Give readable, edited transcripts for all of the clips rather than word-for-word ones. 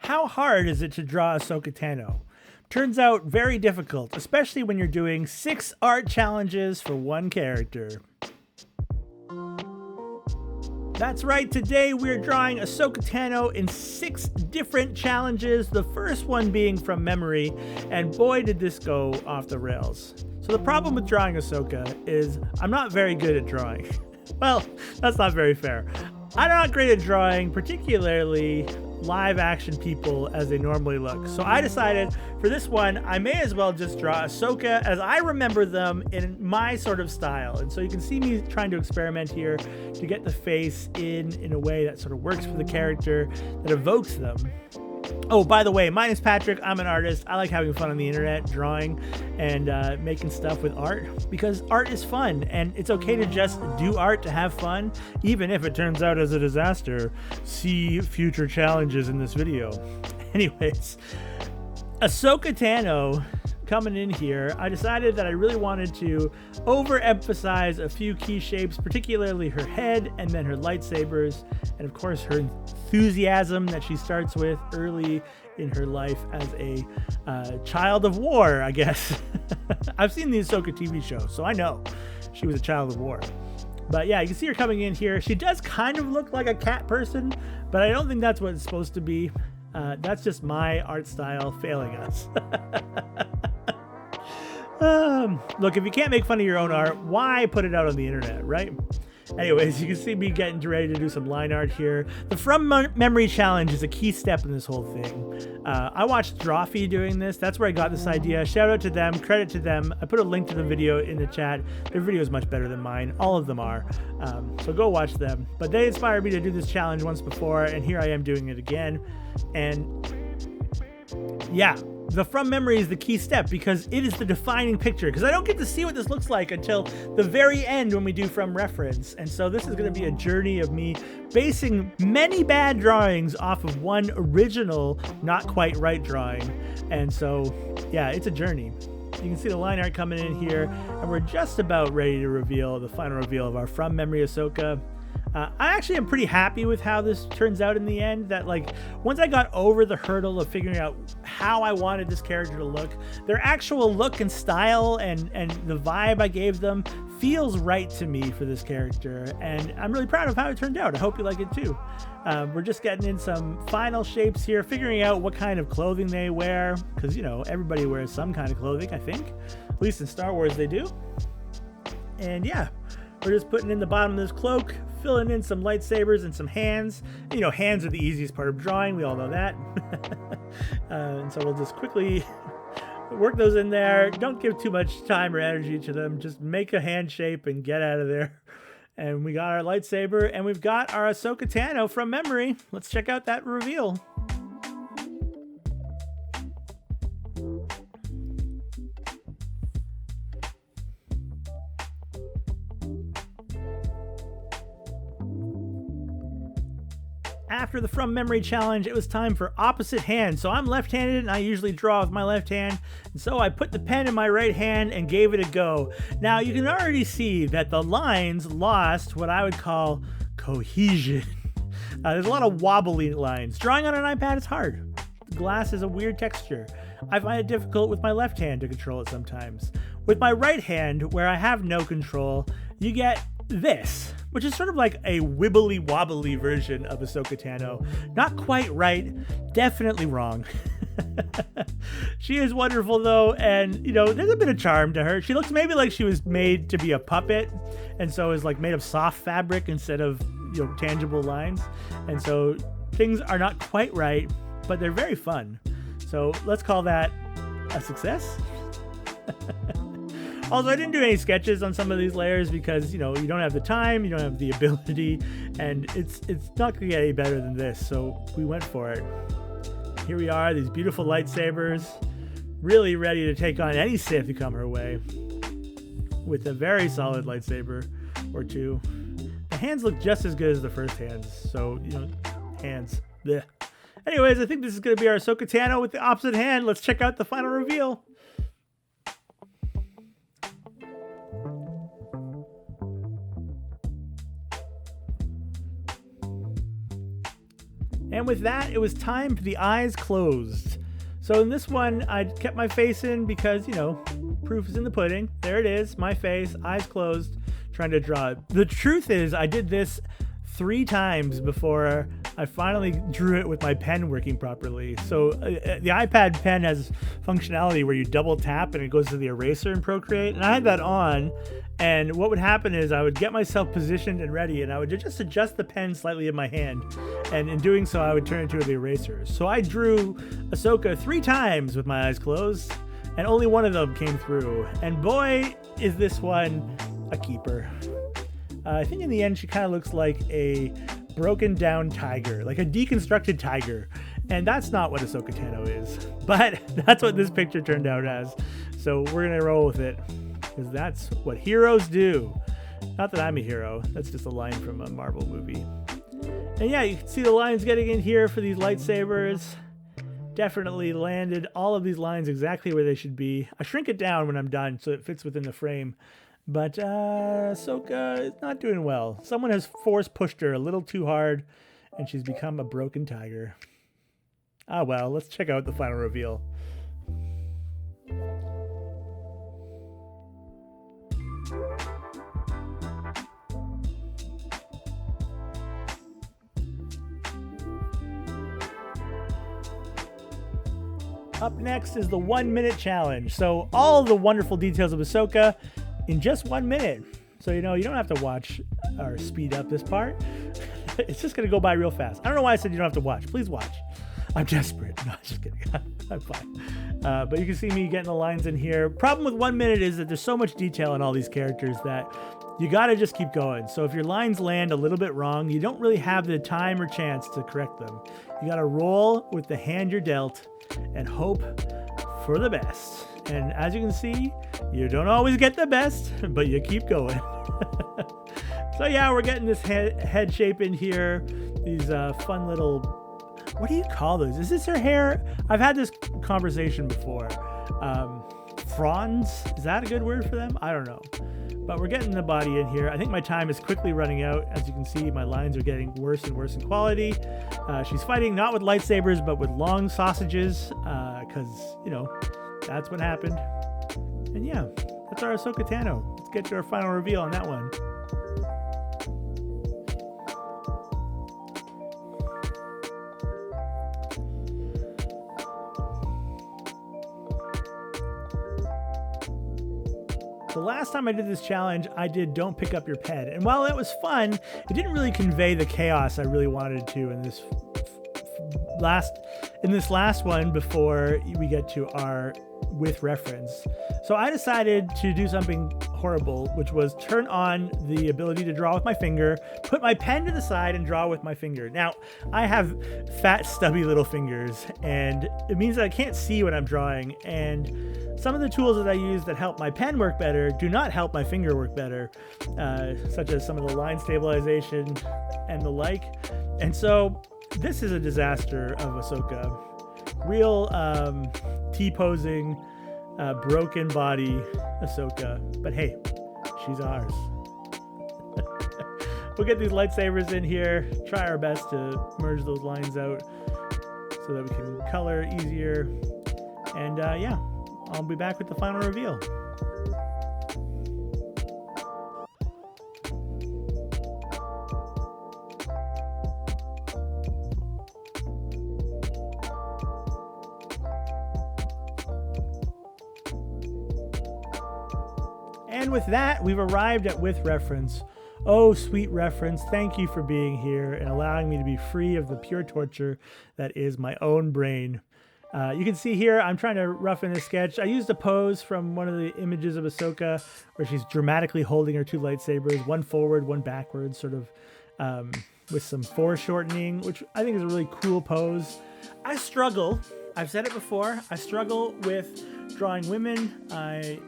How hard is it to draw Ahsoka Tano? Turns out very difficult, especially when you're doing 6 art challenges for one character. That's right, today we're drawing Ahsoka Tano in 6 different challenges, the first one being from memory, and boy did this go off the rails. So the problem with drawing Ahsoka is I'm not very good at drawing. Well, that's not very fair. I'm not great at drawing, particularly live action people as they normally look. So I decided for this one, I may as well just draw Ahsoka as I remember them in my sort of style. And so you can see me trying to experiment here to get the face in a way that sort of works for the character, that evokes them. Oh, by the way, my name's Patrick. I'm an artist. I like having fun on the internet, drawing and making stuff with art because art is fun and it's okay to just do art to have fun, even if it turns out as a disaster. See future challenges in this video. Anyways, Ahsoka Tano coming in here, I decided that I really wanted to overemphasize a few key shapes, particularly her head and then her lightsabers, and of course her enthusiasm that she starts with early in her life as a child of war, I guess. I've seen the Ahsoka TV show, so I know she was a child of war. But yeah, you can see her coming in here. She does kind of look like a cat person, but I don't think that's what it's supposed to be. That's just my art style failing us. Look, if you can't make fun of your own art, why put it out on the internet, right? Anyways, you can see me getting ready to do some line art here. The From Memory Challenge is a key step in this whole thing. I watched Drawfee doing this. That's where I got this idea. Shout out to them, credit to them. I put a link to the video in the chat. Their video is much better than mine. All of them are. So go watch them. But they inspired me to do this challenge once before, and here I am doing it again. And yeah, the from memory is the key step because it is the defining picture, because I don't get to see what this looks like until the very end when we do from reference. And so this is going to be a journey of me basing many bad drawings off of one original not quite right drawing. And so yeah, it's a journey. You can see the line art coming in here, and we're just about ready to reveal the final reveal of our from memory Ahsoka. I actually am pretty happy with how this turns out in the end. That like once I got over the hurdle of figuring out how I wanted this character to look, their actual look and style and the vibe I gave them feels right to me for this character, and I'm really proud of how it turned out. I hope you like it too. We're just getting in some final shapes here, figuring out what kind of clothing they wear, because you know everybody wears some kind of clothing, I think, at least in Star Wars they do. And yeah, we're just putting in the bottom of this cloak, filling in some lightsabers and some hands. You know, hands are the easiest part of drawing. We all know that. And so we'll just quickly work those in there. Don't give too much time or energy to them. Just make a hand shape and get out of there. And we got our lightsaber, and we've got our Ahsoka Tano from memory. Let's check out that reveal. After the From Memory Challenge, it was time for opposite hand. So I'm left-handed and I usually draw with my left hand. And so I put the pen in my right hand and gave it a go. Now you can already see that the lines lost what I would call cohesion. There's a lot of wobbly lines. Drawing on an iPad is hard. The glass is a weird texture. I find it difficult with my left hand to control it sometimes. With my right hand, where I have no control, you get this, which is sort of like a wibbly wobbly version of Ahsoka Tano. Not quite right, definitely wrong. She is wonderful though, and you know, there's a bit of charm to her. She looks maybe like she was made to be a puppet, and so is like made of soft fabric instead of, you know, tangible lines. And so things are not quite right, but they're very fun. So let's call that a success. Also, I didn't do any sketches on some of these layers because, you know, you don't have the time, you don't have the ability, and it's not going to get any better than this, so we went for it. Here we are, these beautiful lightsabers, really ready to take on any Sith who come her way with a very solid lightsaber or two. The hands look just as good as the first hands, so, you know, hands. Blech. Anyways, I think this is going to be our Ahsoka Tano with the opposite hand. Let's check out the final reveal. And And with that, it was time for the eyes closed. So in this one, I kept my face in because, you know, proof is in the pudding. There it is, my face, eyes closed, trying to draw it. The truth is, I did this 3 times before I finally drew it with my pen working properly. So the iPad pen has functionality where you double tap and it goes to the eraser in Procreate. And I had that on, and what would happen is I would get myself positioned and ready, and I would just adjust the pen slightly in my hand. And in doing so, I would turn it into the erasers. So I drew Ahsoka 3 times with my eyes closed, and only one of them came through. And boy, is this one a keeper. I think in the end, she kind of looks like a broken down tiger, like a deconstructed tiger. And that's not what Ahsoka Tano is, but that's what this picture turned out as. So we're going to roll with it because that's what heroes do. Not that I'm a hero. That's just a line from a Marvel movie. And yeah, you can see the lines getting in here for these lightsabers. Definitely landed all of these lines exactly where they should be. I shrink it down when I'm done so it fits within the frame. But Ahsoka is not doing well. Someone has force pushed her a little too hard, and she's become a broken tiger. Ah well, let's check out the final reveal. Up next is the 1 minute challenge. So all the wonderful details of Ahsoka in just 1 minute. So, you know, you don't have to watch or speed up this part. It's just going to go by real fast. I don't know why I said you don't have to watch. Please watch. I'm desperate. No, just kidding. I'm fine. But you can see me getting the lines in here. Problem with 1 minute is that there's so much detail in all these characters that you got to just keep going. So if your lines land a little bit wrong, you don't really have the time or chance to correct them. You got to roll with the hand you're dealt and hope for the best. And as you can see, you don't always get the best, but you keep going. So yeah, we're getting this head shape in here. These fun little, what do you call those? Is this her hair? I've had this conversation before. Fronds, is that a good word for them? I don't know. But we're getting the body in here. I think my time is quickly running out. As you can see, my lines are getting worse and worse in quality. She's fighting not with lightsabers, but with long sausages, because, you know, that's what happened. And yeah, that's our Ahsoka Tano. Let's get to our final reveal on that one. The last time I did this challenge, I did Don't Pick Up Your Pen. And while that was fun, it didn't really convey the chaos I really wanted to in this last one before we get to our with reference. So I decided to do something horrible, which was turn on the ability to draw with my finger, put my pen to the side and draw with my finger. Now, I have fat, stubby little fingers, and it means that I can't see what I'm drawing. And some of the tools that I use that help my pen work better do not help my finger work better, such as some of the line stabilization and the like. And so this is a disaster of Ahsoka. Real T-posing, broken body Ahsoka. But hey, she's ours. We'll get these lightsabers in here, try our best to merge those lines out so that we can color easier. And yeah, I'll be back with the final reveal. And with that, we've arrived at with reference. Oh, sweet reference, thank you for being here and allowing me to be free of the pure torture that is my own brain. You can see here, I'm trying to roughen this sketch. I used a pose from one of the images of Ahsoka where she's dramatically holding her two lightsabers, one forward, one backwards, sort of with some foreshortening, which I think is a really cool pose. I struggle, I've said it before, I struggle with drawing women. I,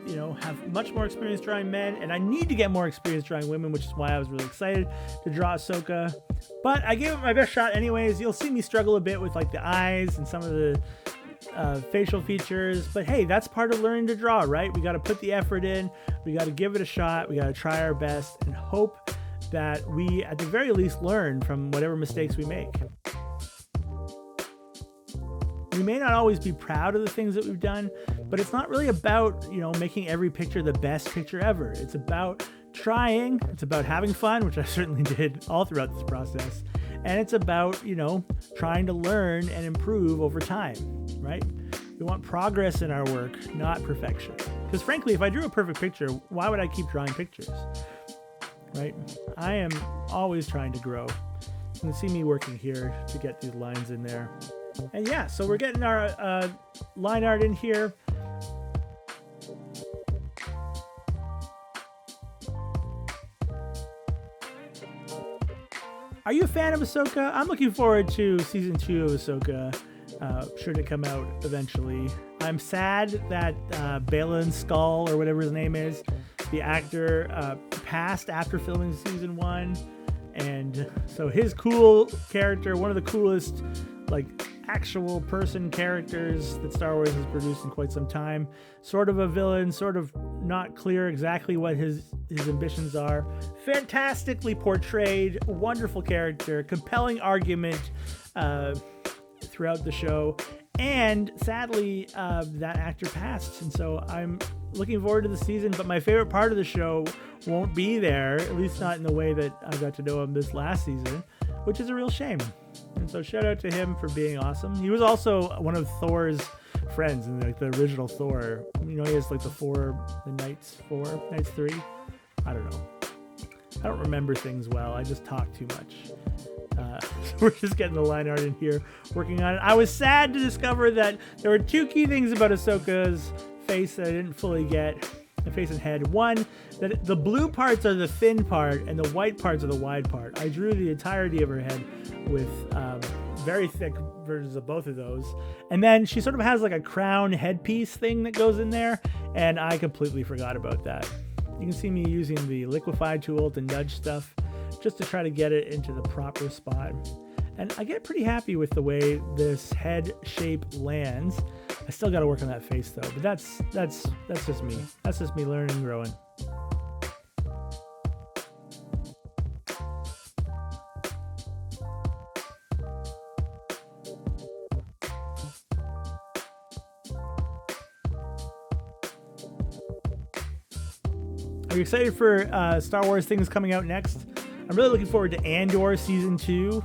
have much more experience drawing men, and I need to get more experience drawing women, which is why I was really excited to draw Ahsoka. But I gave it my best shot anyways. You'll see me struggle a bit with like the eyes and some of the facial features, but hey, that's part of learning to draw, right? We got to put the effort in, we got to give it a shot, we got to try our best and hope that we at the very least learn from whatever mistakes we make. We may not always be proud of the things that we've done, but it's not really about, making every picture the best picture ever. It's about trying, it's about having fun, which I certainly did all throughout this process. And it's about, trying to learn and improve over time, right? We want progress in our work, not perfection. Because frankly, if I drew a perfect picture, why would I keep drawing pictures? Right? I am always trying to grow. You can see me working here to get these lines in there. And yeah, so we're getting our line art in here. Are you a fan of Ahsoka? I'm looking forward to season 2 of Ahsoka. Sure to come out eventually. I'm sad that Baylan Skull, or whatever his name is, the actor, passed after filming season 1. And so his cool character, one of the coolest, actual person characters that Star Wars has produced in quite some time, sort of a villain, sort of not clear exactly what his ambitions are. Fantastically portrayed, wonderful character, compelling argument throughout the show, and sadly that actor passed, and so I'm looking forward to the season, but my favorite part of the show won't be there, at least not in the way that I got to know him this last season, which is a real shame. And so shout out to him for being awesome. He was also one of Thor's friends in the original Thor. He has the Knights 3. I don't know. I don't remember things well. I just talk too much. So we're just getting the line art in here, working on it. I was sad to discover that there were 2 key things about Ahsoka's face that I didn't fully get. The face and head. One, that the blue parts are the thin part and the white parts are the wide part. I drew the entirety of her head with very thick versions of both of those. And then she sort of has a crown headpiece thing that goes in there, and I completely forgot about that. You can see me using the liquify tool to nudge stuff just to try to get it into the proper spot. And I get pretty happy with the way this head shape lands. I still got to work on that face though, but that's just me. That's just me learning and growing. Are you excited for Star Wars things coming out next? I'm really looking forward to Andor Season 2.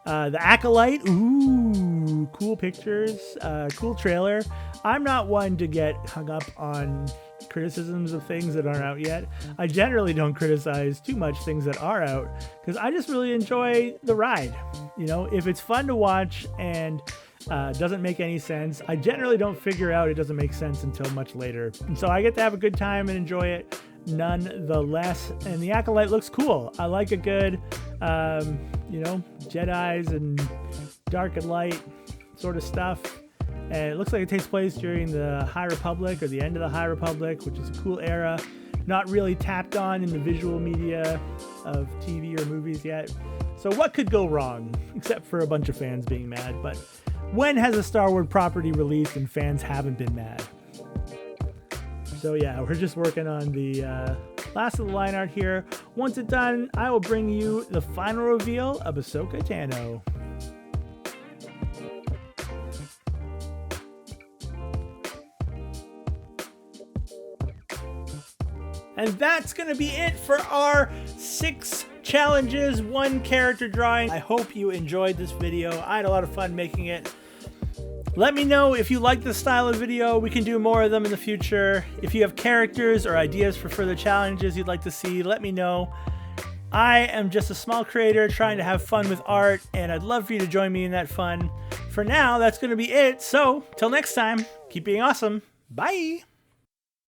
The Acolyte, ooh, cool pictures, cool trailer. I'm not one to get hung up on criticisms of things that aren't out yet. I generally don't criticize too much things that are out because I just really enjoy the ride. If it's fun to watch and doesn't make any sense, I generally don't figure out it doesn't make sense until much later. And so I get to have a good time and enjoy it nonetheless. And the Acolyte looks cool. I like a good, Jedis and dark and light sort of stuff. And it looks like it takes place during the High Republic or the end of the High Republic, which is a cool era. Not really tapped on in the visual media of TV or movies yet. So what could go wrong, except for a bunch of fans being mad? But when has a Star Wars property released and fans haven't been mad? So yeah, we're just working on the last of the line art here. Once it's done, I will bring you the final reveal of Ahsoka Tano. And that's going to be it for our 6 challenges, 1 character drawing. I hope you enjoyed this video. I had a lot of fun making it. Let me know if you like this style of video. We can do more of them in the future. If you have characters or ideas for further challenges you'd like to see, let me know. I am just a small creator trying to have fun with art, and I'd love for you to join me in that fun. For now, that's going to be it. So, till next time, keep being awesome. Bye!